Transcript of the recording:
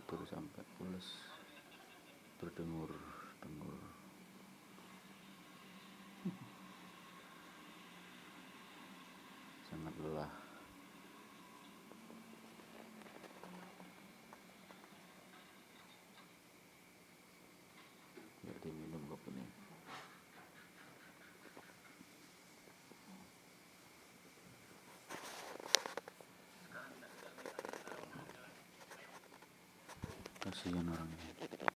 tidur sampai pules, berdengur sangat lelah. Biar diminum kopinya. Kasihan orangnya.